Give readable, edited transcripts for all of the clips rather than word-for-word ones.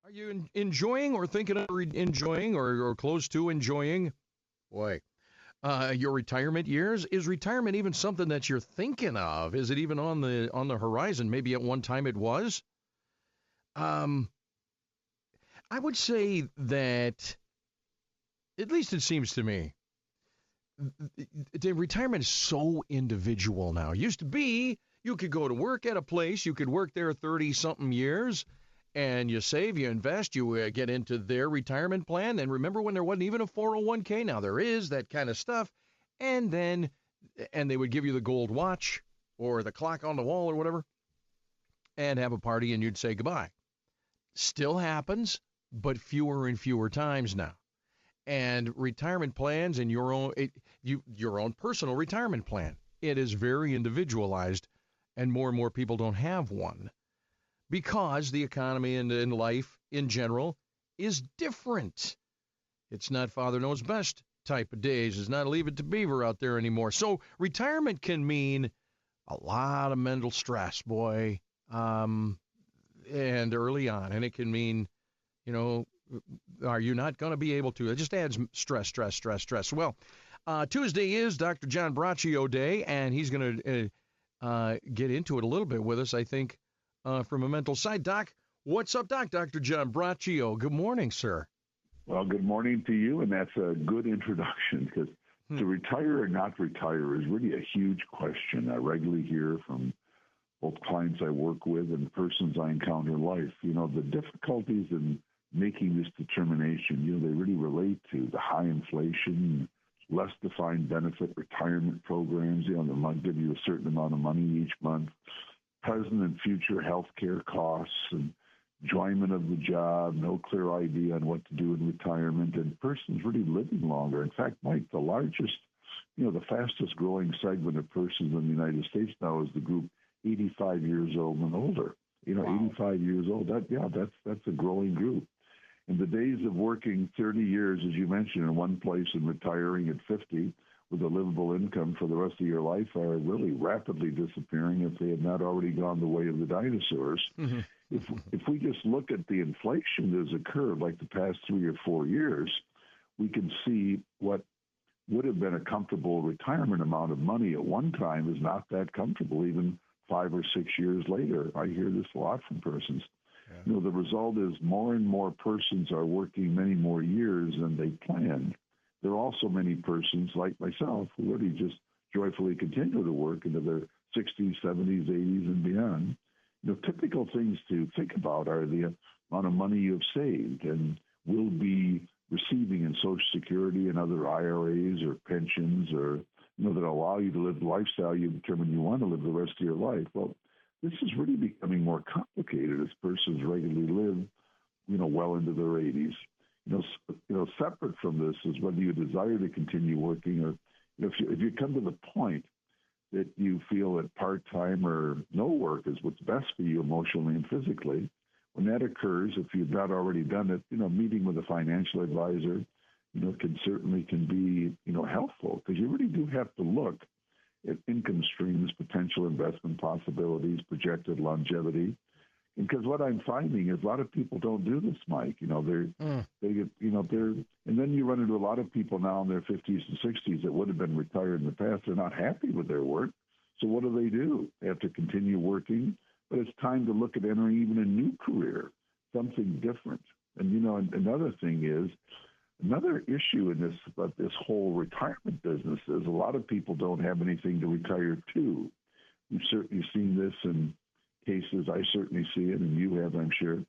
Are you enjoying or thinking of enjoying or close to enjoying, boy, your retirement years? Is retirement even something that you're thinking of? Is it even on the horizon? Maybe at one time it was. Um, I would say that, at least it seems to me, the retirement is so individual now. It used to be you could go to work at a place, you could work there 30 something years, and you save, you invest, you get into their retirement plan. And remember when there wasn't even a 401k? Now there is that kind of stuff. And they would give you the gold watch or the clock on the wall or whatever and have a party and you'd say goodbye. Still happens, but fewer and fewer times now. And retirement plans and your own personal retirement plan, it is very individualized, and more people don't have one because the economy and life in general is different. It's not Father Knows Best type of days. It's not Leave It to Beaver out there anymore. So retirement can mean a lot of mental stress, boy, and early on. And it can mean, are you not going to be able to? It just adds stress. Well, Tuesday is Dr. John Braccio Day, and he's going to get into it a little bit with us, I think, from a mental side. Doc, what's up, Doc? Dr. John Braccio. Good morning, sir. Well, good morning to you, and that's a good introduction because to retire or not retire is really a huge question. I regularly hear from both clients I work with and persons I encounter in life. The difficulties in making this determination, they really relate to the high inflation, less defined benefit retirement programs, that might give you a certain amount of money each month, present and future health care costs, and enjoyment of the job, no clear idea on what to do in retirement, and persons really living longer. In fact, Mike, the largest, the fastest growing segment of persons in the United States now is the group 85 years old and older. Wow. 85 years old, that's a growing group. In the days of working 30 years, as you mentioned, in one place and retiring at 50 with a livable income for the rest of your life are really rapidly disappearing if they have not already gone the way of the dinosaurs. Mm-hmm. If we just look at the inflation that has occurred like the past 3 or 4 years, we can see what would have been a comfortable retirement amount of money at one time is not that comfortable even 5 or 6 years later. I hear this a lot from persons. Yeah. The result is more and more persons are working many more years than they planned. There are also many persons like myself who really just joyfully continue to work into their 60s, 70s, 80s, and beyond. Typical things to think about are the amount of money you've saved and will be receiving in Social Security and other IRAs or pensions or, that allow you to live the lifestyle you determine you want to live the rest of your life. Well, this is really becoming more complicated as persons regularly live, well into their 80s. Separate from this is whether you desire to continue working or if you come to the point that you feel that part-time or no work is what's best for you emotionally and physically. When that occurs, if you've not already done it, meeting with a financial advisor, can be, helpful because you really do have to look at income streams, potential investment possibilities, projected longevity. Because what I'm finding is a lot of people don't do this, Mike. And then you run into a lot of people now in their 50s and 60s that would have been retired in the past. They're not happy with their work. So what do? They have to continue working, but it's time to look at entering even a new career, something different. And, another thing is, another issue in this whole retirement business is a lot of people don't have anything to retire to. We've certainly seen this in cases, I certainly see it, and you have, I'm sure,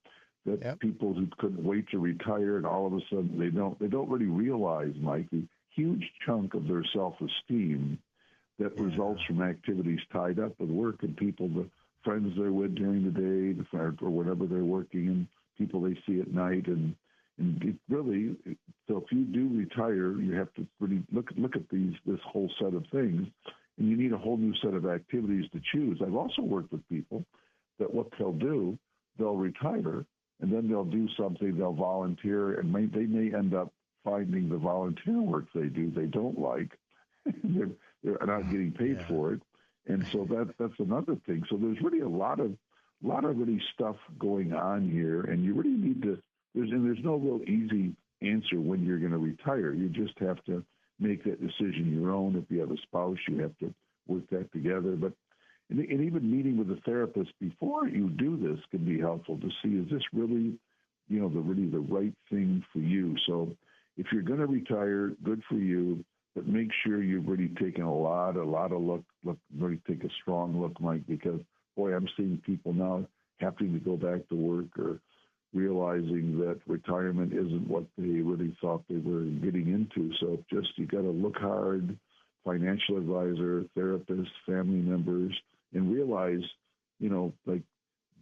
that people who couldn't wait to retire and all of a sudden they don't really realize, Mike, the huge chunk of their self-esteem that results from activities tied up with work and people, the friends they're with during the day, or whatever they're working in, people they see at night, and it really, so if you do retire, you have to really look at this whole set of things, and you need a whole new set of activities to choose. I've also worked with people that what they'll do, they'll retire, and then they'll do something, they'll volunteer, and they may end up finding the volunteer work they do they don't like. They're not getting paid for it. And so that's another thing. So there's really a lot of a lot of really stuff going on here, and you really need to. There's no real easy answer when you're going to retire. You just have to make that decision your own. If you have a spouse, you have to work that together. But and even meeting with a therapist before you do this can be helpful to see, is this really, the right thing for you. So if you're going to retire, good for you, but make sure you've really taken a lot of look, really take a strong look, Mike, because boy, I'm seeing people now having to go back to work or realizing that retirement isn't what they really thought they were getting into. So just, you got to look hard, financial advisor, therapist, family members, and realize, like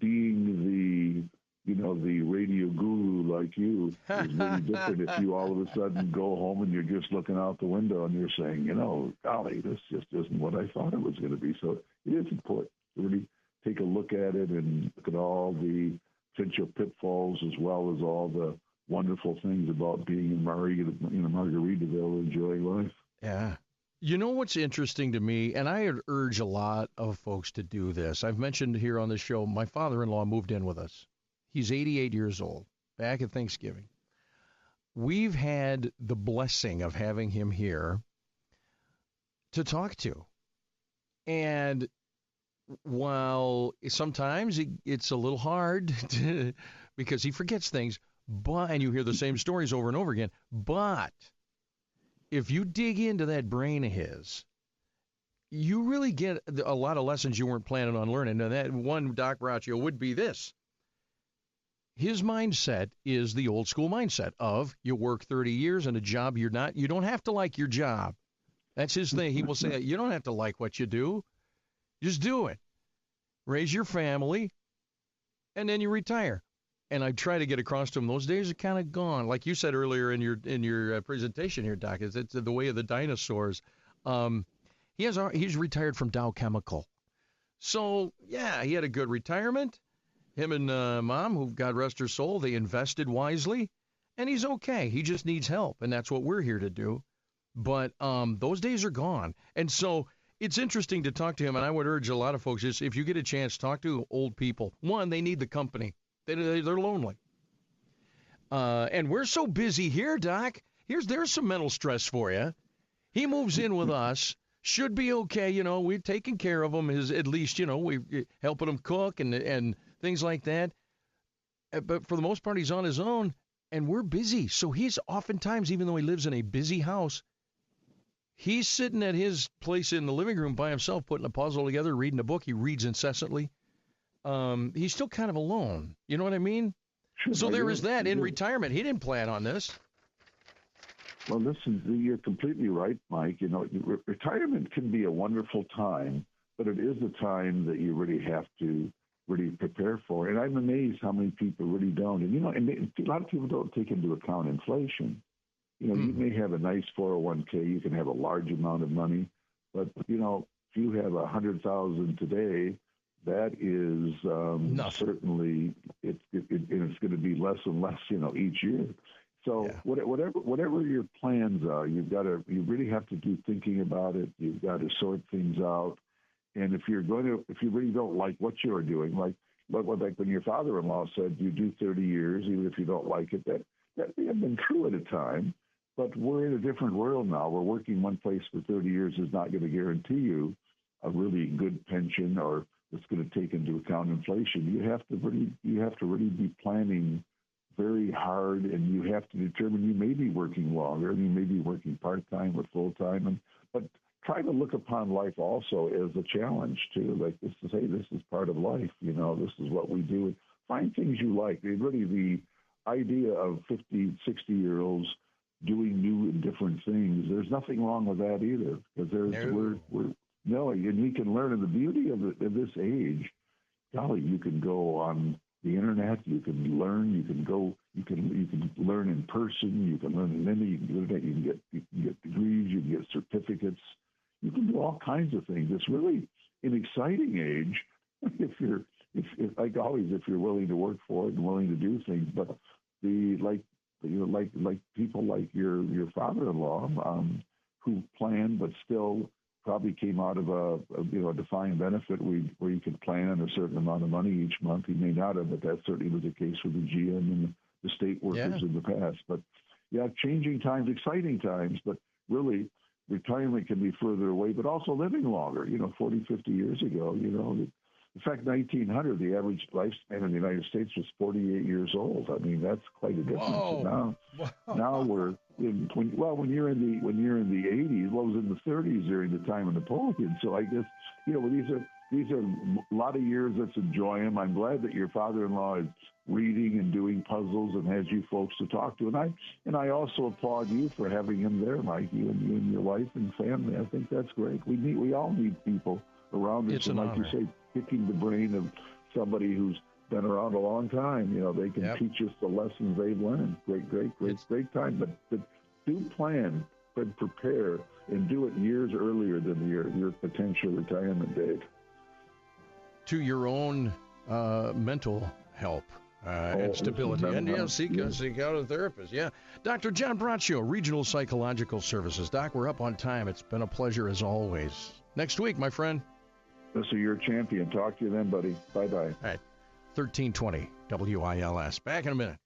being the radio guru like you is really different if you all of a sudden go home and you're just looking out the window and you're saying, golly, this just isn't what I thought it was going to be. So it is important to really take a look at it and look at all the potential pitfalls as well as all the wonderful things about being in Margaritaville, enjoying life. Yeah. You know what's interesting to me, and I urge a lot of folks to do this. I've mentioned here on the show, my father-in-law moved in with us. He's 88 years old, back at Thanksgiving. We've had the blessing of having him here to talk to. And while sometimes it's a little hard because he forgets things, and you hear the same stories over and over again, but if you dig into that brain of his, you really get a lot of lessons you weren't planning on learning. And that one, Doc Braccio, would be this. His mindset is the old school mindset of you work 30 years in a job you don't have to like your job. That's his thing. He will say, you don't have to like what you do. Just do it. Raise your family, and then you retire. And I try to get across to him, those days are kind of gone. Like you said earlier in your presentation here, Doc, it's the way of the dinosaurs. He's retired from Dow Chemical. So, yeah, he had a good retirement. Him and Mom, who God rest her soul, they invested wisely, and he's okay. He just needs help, and that's what we're here to do. But those days are gone. And so it's interesting to talk to him, and I would urge a lot of folks, if you get a chance, talk to old people. One, they need the company. They're lonely. And we're so busy here, Doc. There's some mental stress for you. He moves in with us. Should be okay. We're taking care of him. At least, we're helping him cook and things like that. But for the most part, he's on his own, and we're busy. So he's oftentimes, even though he lives in a busy house, he's sitting at his place in the living room by himself, putting a puzzle together, reading a book. He reads incessantly. He's still kind of alone. You know what I mean? Sure, so there is that in retirement. He didn't plan on this. Well, listen, you're completely right, Mike. Retirement can be a wonderful time, but it is a time that you really have to really prepare for. And I'm amazed how many people really don't. And, a lot of people don't take into account inflation. You may have a nice 401k. You can have a large amount of money. But, if you have $100,000 today, that is certainly, it's going to be less and less, each year. So whatever your plans are, you really have to do thinking about it. You've got to sort things out. And if you really don't like what you're doing, like when your father-in-law said you do 30 years, even if you don't like it, that may have been true at a time. But we're in a different world now. We're working one place for 30 years is not going to guarantee you a really good pension, or it's going to take into account inflation. You have to really be planning very hard, and you have to determine you may be working longer, and you may be working part-time or full-time, but try to look upon life also as a challenge too. Like this is part of life. This is what we do. Find things you like. Really, the idea of 50, 60-year-olds doing new and different things, there's nothing wrong with that either, because and we can learn. And the beauty of this age, golly, you can go on the internet, you can learn, you can learn in person, you can learn in the internet, you can get degrees, you can get certificates, you can do all kinds of things. It's really an exciting age if like always, if you're willing to work for it and willing to do things. But like people like your father-in-law who plan but still probably came out of a defined benefit where you could plan a certain amount of money each month. He may not have, but that certainly was the case with the GM and the state workers in the past. But yeah, changing times, exciting times, but really retirement can be further away, but also living longer, 40, 50 years ago, In fact, 1900, the average lifespan in the United States was 48 years old. I mean, that's quite a difference. Whoa. Now we're when you're in the 80s, what was in the 30s during the time of Napoleon. So I guess these are a lot of years. Let's enjoy them. I'm glad that your father-in-law is reading and doing puzzles and has you folks to talk to. And I also applaud you for having him there, Mike. You and your wife and family. I think that's great. We all need people around us. It's an honor. You say, picking the brain of somebody who's been around a long time. They can teach us the lessons they've learned. Great time. But do plan and prepare and do it years earlier than your potential retirement date. To your own mental help and stability. And seek out a therapist. Yeah. Dr. John Braccio, Regional Psychological Services. Doc, we're up on time. It's been a pleasure as always. Next week, my friend. So you're a champion. Talk to you then, buddy. Bye-bye. All right. 1320 WILS. Back in a minute.